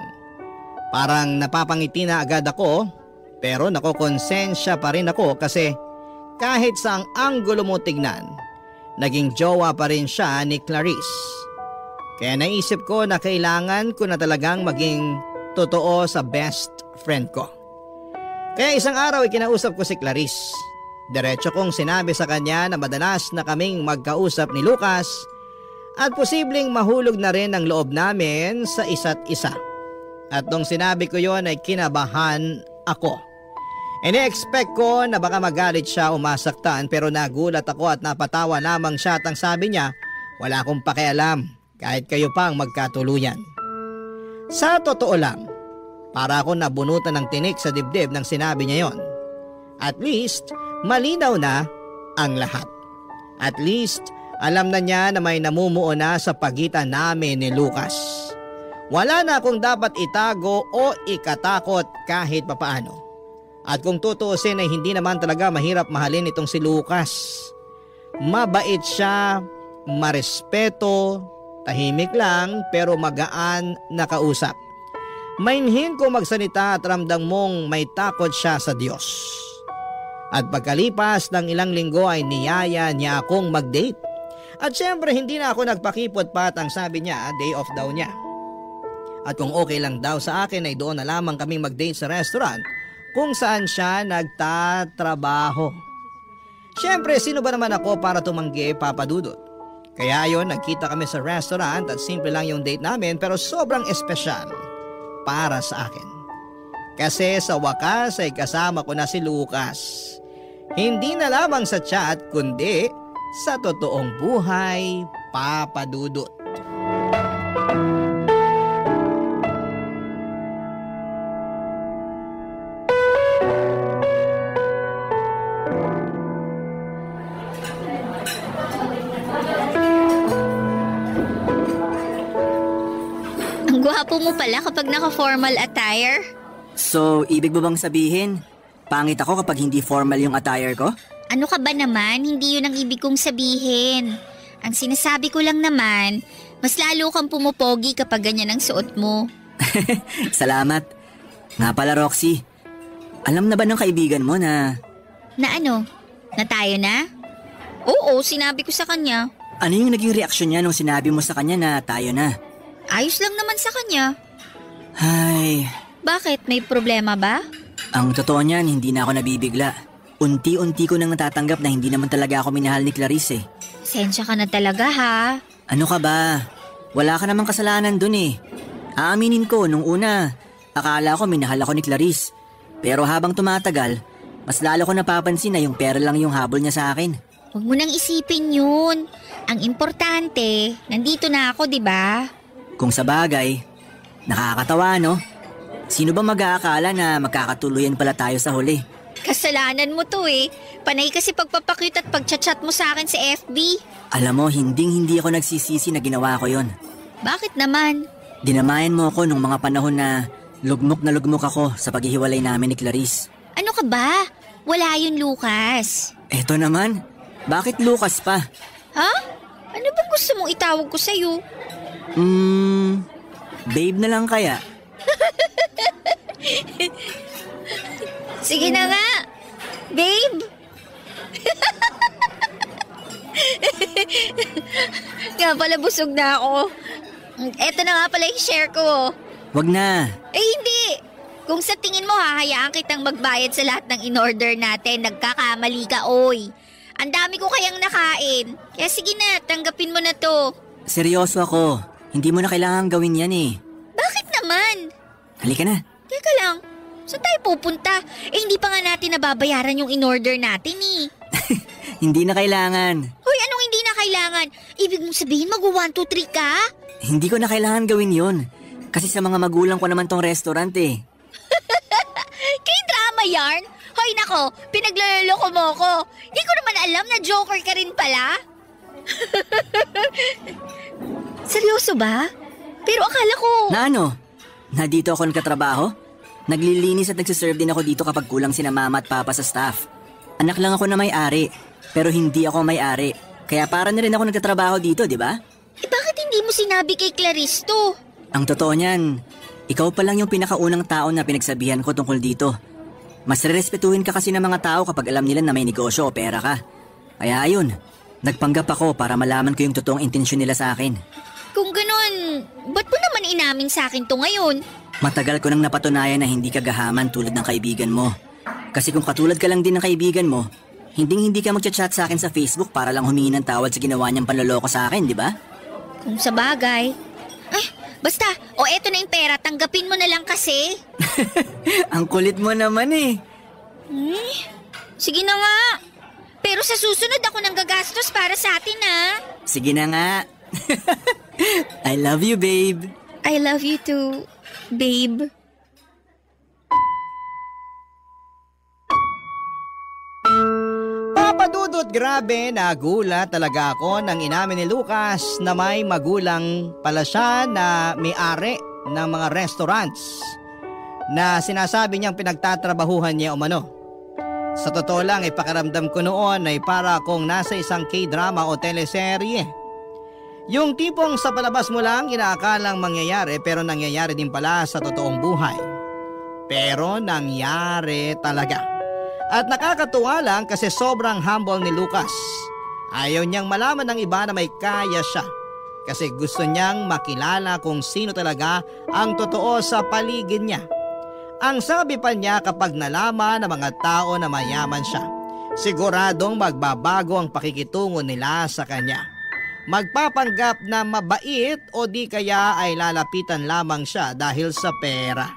Parang napapangiti na agad ako pero nakokonsensya pa rin ako kasi kahit sa ang anggulo mo tignan, naging jowa pa rin siya ni Clarice. Kaya naisip ko na kailangan ko na talagang maging totoo sa best friend ko. Kaya isang araw ay kinausap ko si Clarice. Diretso kong sinabi sa kanya na madalas na kaming magkausap ni Lucas at posibleng mahulog na rin ang loob namin sa isa't isa. At nung sinabi ko yon ay kinabahan ako. Ini-expect ko na baka magalit siya o masaktan pero nagulat ako at napatawa lamang siya at ang sabi niya, wala akong pakialam kahit kayo pang magkatuluyan. Sa totoo lang, para ako nabunutan ng tinik sa dibdib nang sinabi niya yon. At least, malinaw na ang lahat. At least, alam na niya na may namumuo na sa pagitan namin ni Lucas. Wala na akong dapat itago o ikatakot kahit papaano. At kung tutuusin ay hindi naman talaga mahirap mahalin itong si Lucas. Mabait siya, marespeto, tahimik lang pero magaan na kausap. Mainhin ko magsalita at ramdam mong may takot siya sa Diyos. At pagkalipas ng ilang linggo ay niyaya niya akong mag-date. At syempre hindi na ako nagpakipot pa at ang sabi niya day off daw niya. At kung okay lang daw sa akin ay doon na lamang kaming mag-date sa restaurant kung saan siya nagtatrabaho. Siyempre, sino ba naman ako para tumanggi, Papa Dudut? Kaya yon, nagkita kami sa restaurant at simple lang yung date namin pero sobrang espesyal para sa akin. Kasi sa wakas ay kasama ko na si Lucas. Hindi na lamang sa chat kundi sa totoong buhay, Papa Dudut. Ang gwapo mo pala kapag naka-formal attire. So, ibig mo bang sabihin, pangit ako kapag hindi formal yung attire ko? Ano ka ba naman? Hindi yun ang ibig kong sabihin. Ang sinasabi ko lang naman, mas lalo kang pumupogi kapag ganyan ang suot mo. Salamat. Nga pala, Roxy, alam na ba ng kaibigan mo na... Na ano? Na tayo na? Oo, sinabi ko sa kanya. Ano yung naging reaksyon niya nung sinabi mo sa kanya na tayo na? Ayos lang naman sa kanya. Ay... Bakit? May problema ba? Ang totoo niyan, hindi na ako nabibigla. Unti-unti ko nang natatanggap na hindi naman talaga ako minahal ni Clarice eh. Sensya ka na talaga ha. Ano ka ba? Wala ka namang kasalanan dun eh. Aaminin ko, nung una, akala ko minahal ako ni Clarice. Pero habang tumatagal, mas lalo ko napapansin na yung pera lang yung habol niya sa akin. Huwag mo nang isipin yun. Ang importante, nandito na ako, di ba? Kung sa bagay, nakakatawa no? Sino ba mag-aakala na magkakatuluyan pala tayo sa huli? Kasalanan mo to eh. Panay kasi pagpapakita at pagchat-chat mo sa akin sa FB. Alam mo, hindi ako nagsisisi na ginawa ko yon. Bakit naman? Dinamayan mo ako nung mga panahon na lugmok ako sa paghihiwalay namin ni Clarice. Ano ka ba? Wala yun, Lucas. Eto naman, bakit Lucas pa? Ha? Ano bang gusto mong itawag ko sa'yo? Babe na lang kaya? Sige na nga, babe. Nga pala busog na ako. Eto na nga pala yung share ko. Wag na. Eh hindi. Kung sa tingin mo hahayaan kitang magbayad sa lahat ng in-order natin, nagkakamali ka, oy. Ang dami ko kayang nakain. Kaya sige na, tanggapin mo na to. Seryoso ako. Hindi mo na kailangan gawin yan eh. Bakit naman? Halika na. Teka lang, saan tayo pupunta? Eh hindi pa nga natin nababayaran yung in-order natin eh. Hindi na kailangan. Hoy, anong hindi na kailangan? Ibig mong sabihin mag-1, 2, 3 ka? Hindi ko na kailangan gawin yon. Kasi sa mga magulang ko naman tong restaurant eh. Kay drama yarn? Hoy nako, pinagloloko mo ko. Hindi ko naman alam na joker ka rin pala. Seryoso ba? Pero akala ko... Na ano? Na dito ako nagkatrabaho? Naglilinis at nagsiserve din ako dito kapag kulang sina mama at papa sa staff. Anak lang ako na may-ari, pero hindi ako may-ari. Kaya para na rin ako nagtatrabaho dito, di ba? Eh bakit hindi mo sinabi kay Clarice to? Ang totoo niyan, ikaw pa lang yung pinakaunang tao na pinagsabihan ko tungkol dito. Mas rerespetuhin ka kasi ng mga tao kapag alam nila na may negosyo o pera ka. Kaya ayun, nagpanggap ako para malaman ko yung totoong intensyon nila sa akin. Kung ganun, ba't mo naman inamin sa akin to ngayon? Matagal ko nang napatunayan na hindi ka gahaman tulad ng kaibigan mo. Kasi kung katulad ka lang din ng kaibigan mo, hindi ka magchat-chat sa akin sa Facebook para lang humingi ng tawad sa ginawa niyang panloloko sa akin, di ba? Kung sa bagay. Basta, eto na yung pera, tanggapin mo na lang kasi. Ang kulit mo naman eh. Sige na nga. Pero sa susunod ako nang gagastos para sa atin Sige na nga. I love you, babe. I love you too, babe. Papa Dudut, grabe, nagulat talaga ako nang inamin ni Lucas na may magulang pala siya na may-ari ng mga restaurants na sinasabi niyang pinagtatrabahuhan niya umano. Sa totoo lang, pakiramdam ko noon ay para akong nasa isang K-drama o teleserye. Yung tipong sa palabas mo lang inaakalang mangyayari pero nangyayari din pala sa totoong buhay. Pero nangyari talaga. At nakakatuwa lang kasi sobrang humble ni Lucas. Ayaw niyang malaman ng iba na may kaya siya. kasi gusto niyang makilala kung sino talaga ang totoo sa paligid niya. Ang sabi pa niya, kapag nalaman ng mga tao na mayaman siya, siguradong magbabago ang pakikitungo nila sa kanya. Magpapanggap na mabait o di kaya ay lalapitan lamang siya dahil sa pera.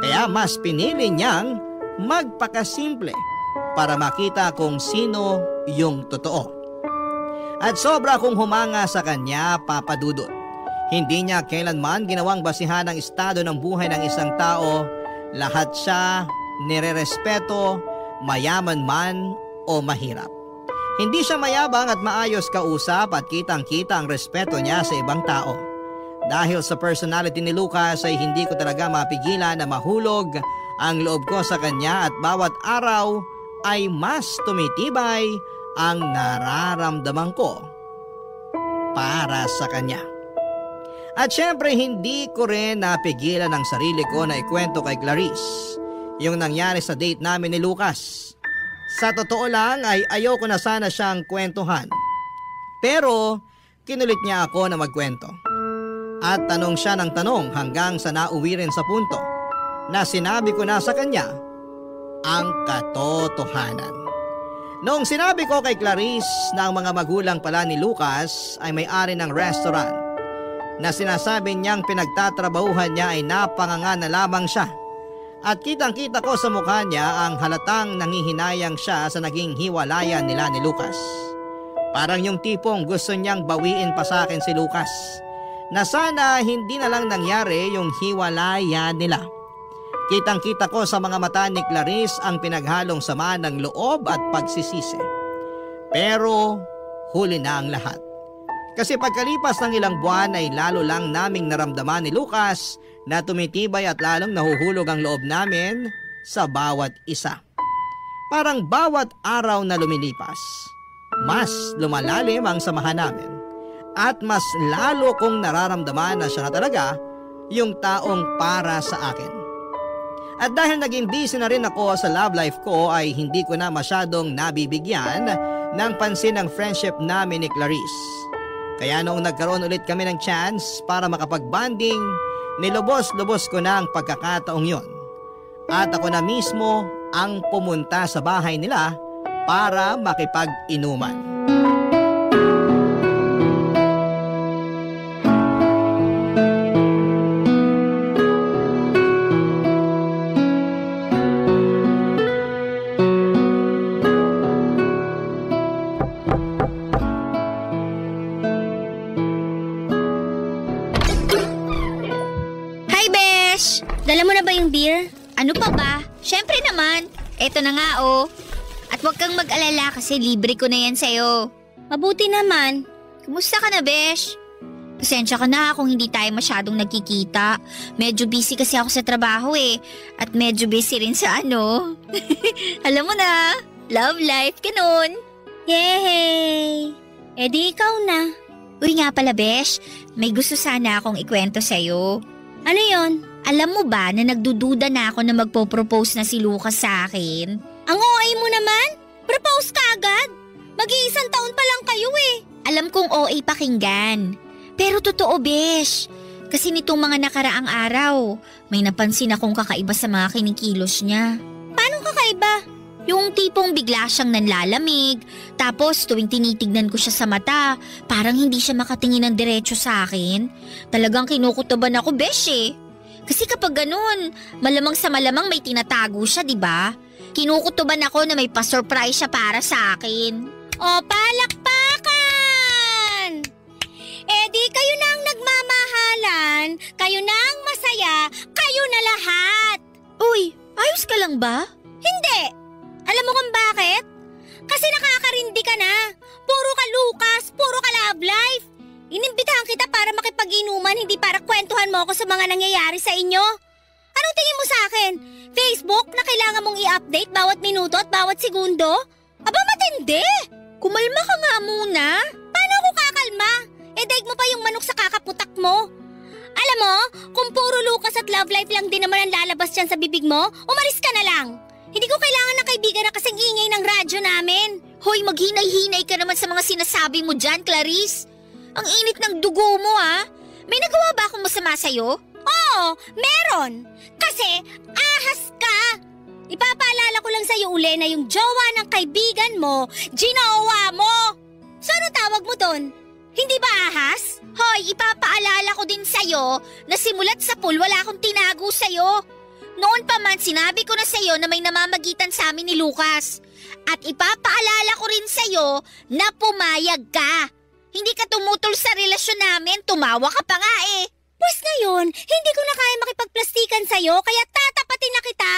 Kaya mas pinili niyang magpakasimple para makita kung sino yung totoo. At sobra kong humanga sa kanya, Papa Dudut. Hindi niya kailanman ginawang basihan ang estado ng buhay ng isang tao. Lahat siya nirerespeto, mayaman man o mahirap. Hindi siya mayabang at maayos kausap at kitang-kita ang respeto niya sa ibang tao. Dahil sa personality ni Lucas ay hindi ko talaga mapigilan na mahulog ang loob ko sa kanya at bawat araw ay mas tumitibay ang nararamdaman ko para sa kanya. At syempre hindi ko rin napigilan ang sarili ko na ikwento kay Clarice yung nangyari sa date namin ni Lucas. Sa totoo lang ay ayoko na sana siyang kwentuhan. Pero kinulit niya ako na magkwento. At tanong siya ng tanong hanggang sa nauwi rin sa punto na sinabi ko na sa kanya ang katotohanan. Noong sinabi ko kay Clarice na ang mga magulang pala ni Lucas ay may-ari ng restaurant na sinasabi niyang pinagtatrabahuhan niya ay napanganga na lamang siya. At kitang-kita ko sa mukha niya ang halatang nangihinayang siya sa naging hiwalayan nila ni Lucas. Parang yung tipong gusto niyang bawiin pa sa akin si Lucas na sana hindi na lang nangyari yung hiwalayan nila. Kitang-kita ko sa mga mata ni Clarice ang pinaghalong sama ng loob at pagsisisi. Pero huli na ang lahat. Kasi pagkalipas ng ilang buwan ay lalo lang naming naramdaman ni Lucas na tumitibay at lalong nahuhulog ang loob namin sa bawat isa. Parang bawat araw na lumilipas, mas lumalalim ang samahan namin. At mas lalo kong nararamdaman na siya na talaga yung taong para sa akin. At dahil naging busy na rin ako sa love life ko ay hindi ko na masyadong nabibigyan ng pansin ang friendship namin ni Clarice. Kaya noong nagkaroon ulit kami ng chance para makapag-bonding, nilubos-lubos ko na ang pagkakataong yon. At ako na mismo ang pumunta sa bahay nila para makipag-inuman. Dala mo na ba yung beer? Ano pa ba? Syempre naman. Eto na nga oh. At huwag kang mag-alala kasi libre ko na yan sa'yo. Mabuti naman. Kumusta ka na, Besh? Pasensya ka na kung hindi tayo masyadong nagkikita. Medyo busy kasi ako sa trabaho eh. At medyo busy rin sa ano. Alam mo na, love life, ganun. Yehey! Eh di ikaw na. Uy nga pala, Besh. May gusto sana akong ikwento sa'yo. Ano yon? Alam mo ba na nagdududa na ako na magpo-propose na si Lucas sa akin? Ang OA mo naman? Propose ka agad? Mag-iisang taon pa lang kayo eh. Alam kong OA pakinggan. Pero totoo, Besh. Kasi nitong mga nakaraang araw, may napansin akong kakaiba sa mga kinikilos niya. Paano kakaiba? Yung tipong bigla siyang nanlalamig, tapos tuwing tinitignan ko siya sa mata, parang hindi siya makatingin ng diretso sa akin. Talagang kinukutuban ako, Besh eh. Kasi kapag ganun, malamang sa malamang may tinatago siya, diba? Kinukutuban ako na may pa-surprise siya para sa akin. O, palakpakan! Eh di kayo na ang nagmamahalan, kayo na ang masaya, kayo na lahat! Uy, ayos ka lang ba? Hindi! Alam mo kung bakit? Kasi nakakarindi ka na. Puro ka Lucas, puro ka love life. Inimbitahan kita para makipag-inuman, hindi para kwentuhan mo ako sa mga nangyayari sa inyo. Anong tingin mo sa akin? Facebook na kailangan mong i-update bawat minuto at bawat segundo? Aba matindi! Kumalma ka nga muna. Paano ako kakalma? Eh daig mo pa yung manok sa kakaputak mo. Alam mo, kung puro Lucas at love life lang din naman ang lalabas dyan sa bibig mo, umalis ka na lang. Hindi ko kailangan ng kaibigan na kasing ingay ng radyo namin. Hoy, maghinay-hinay ka naman sa mga sinasabi mo dyan, Clarice. Ang init ng dugo mo May nagawa ba akong masama sa'yo? Oo, meron. Kasi ahas ka. Ipapaalala ko lang sa'yo uli na yung jowa ng kaibigan mo, ginawa mo. So ano tawag mo doon? Hindi ba ahas? Hoy, ipapaalala ko din sa'yo na simulat sa pool wala akong tinago sa'yo. Noon pa man sinabi ko na sa'yo na may namamagitan sa amin ni Lucas. At ipapaalala ko rin sa'yo na pumayag ka. Hindi ka tumutol sa relasyon namin, tumawa ka pa nga Pues ngayon, hindi ko na kaya makipagplastikan sa'yo kaya tatapatin na kita.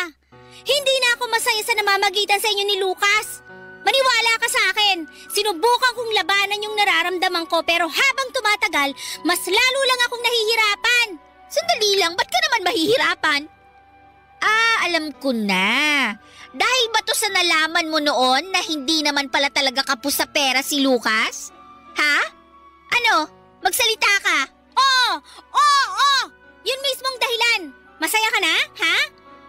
Hindi na ako masaya sa namamagitan sa inyo ni Lucas. Maniwala ka sa akin. Sinubukan kong labanan yung nararamdaman ko pero habang tumatagal, mas lalo lang akong nahihirapan. Sandali lang, ba't ka naman mahihirapan? Alam ko na. Dahil ba to sa nalaman mo noon na hindi naman pala talaga kapos sa pera si Lucas? Ha? Ano? Magsalita ka? Oo! Yun mismong dahilan. Masaya ka na, ha?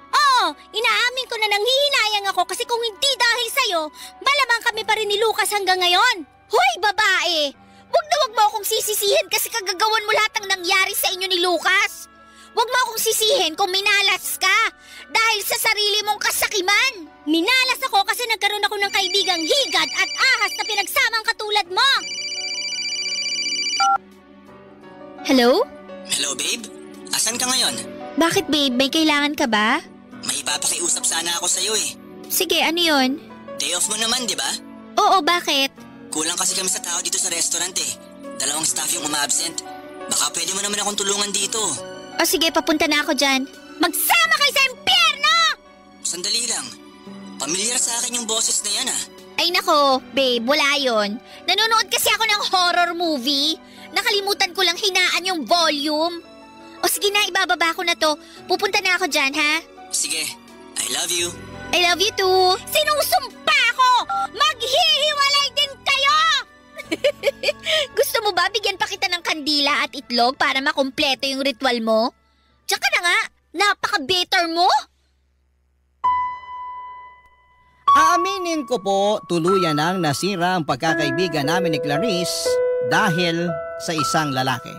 Oo, inaamin ko na nanghihinayang ako kasi kung hindi dahil sa'yo, malamang kami pa rin ni Lucas hanggang ngayon. Hoy, babae! Huwag na huwag mo akong sisisihin kasi kagagawan mo lahat ng nangyari sa inyo ni Lucas. Huwag mo akong sisihin kung minalas ka dahil sa sarili mong kasakiman. Minalas ako kasi nagkaroon ako ng kaibigang higad at ahas na pinagsamang katulad mo. Hello? Hello, babe? Asan ka ngayon? Bakit, babe? May kailangan ka ba? May ipapakiusap sana ako sa'yo Sige, ano yun? Day off mo naman, di ba? Oo, bakit? Kulang kasi kami sa tao dito sa restaurant 2 staff yung umabsent. Baka pwede mo naman akong tulungan dito. O sige, papunta na ako dyan. Magsama kayo sa impyerno! Sandali lang. Pamilyar sa akin yung boses na yan Ay nako, babe, wala yun. Nanonood kasi ako ng horror movie. Nakalimutan ko lang hinaan yung volume. O sige na, ibababa ko na to. Pupunta na ako dyan, ha? Sige, I love you. I love you too. Sinusumpa ko! Maghihiwalay din kayo! Gusto mo ba bigyan pa kita ng kandila at itlog para makumpleto yung ritual mo? Tsaka na nga, napaka-better mo! Aaminin ko po, tuluyan nang nasira ang pagkakaibigan namin ni Clarice dahil sa isang lalaki.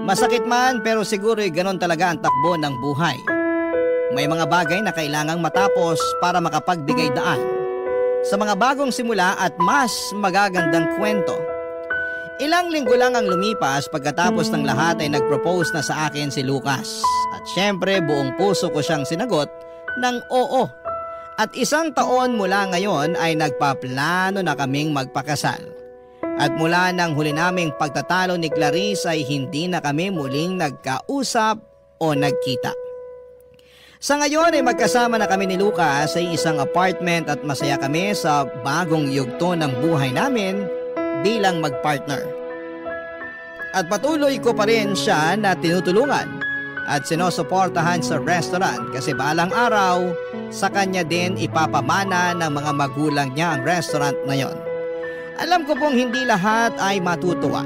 Masakit man pero siguro'y ganon talaga ang takbo ng buhay. May mga bagay na kailangang matapos para makapagbigay daan sa mga bagong simula at mas magagandang kwento. Ilang linggo lang ang lumipas pagkatapos ng lahat ay nag-propose na sa akin si Lucas. At syempre buong puso ko siyang sinagot ng oo. At 1 taon mula ngayon ay nagpaplano na kaming magpakasal. At mula nang huli naming pagtatalo ni Clarice ay hindi na kami muling nagkausap o nagkita. Sa ngayon ay magkasama na kami ni Lucas sa isang apartment at masaya kami sa bagong yugto ng buhay namin bilang magpartner. At patuloy ko pa rin siya na tinutulungan at sinusuportahan sa restaurant kasi balang araw sa kanya din ipapamana ng mga magulang niya ang restaurant na yon. Alam ko pong hindi lahat ay matutuwa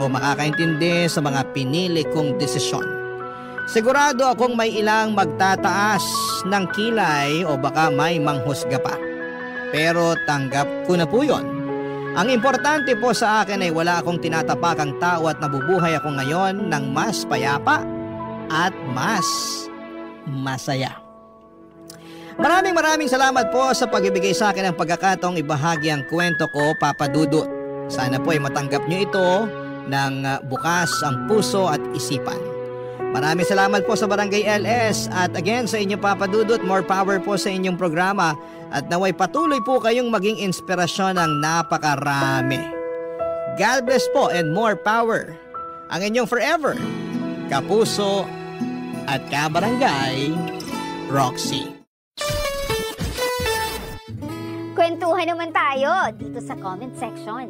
o makakaintindi sa mga pinili kong desisyon. Sigurado akong may ilang magtataas ng kilay o baka may manghusga pa. Pero tanggap ko na po yun. Ang importante po sa akin ay wala akong tinatapakang tao at nabubuhay ako ngayon ng mas payapa at mas masaya. Maraming salamat po sa pagbibigay sa akin ng pagkakataong ibahagi ang kwento ko, Papa Dudut. Sana po ay matanggap nyo ito ng bukas ang puso at isipan. Maraming salamat po sa Barangay LS at again sa inyong Papa Dudut, more power po sa inyong programa at naway patuloy po kayong maging inspirasyon ng napakarami. God bless po and more power. Ang inyong forever, kapuso at kabarangay, Roxy. Kwentuhan naman tayo dito sa comment section.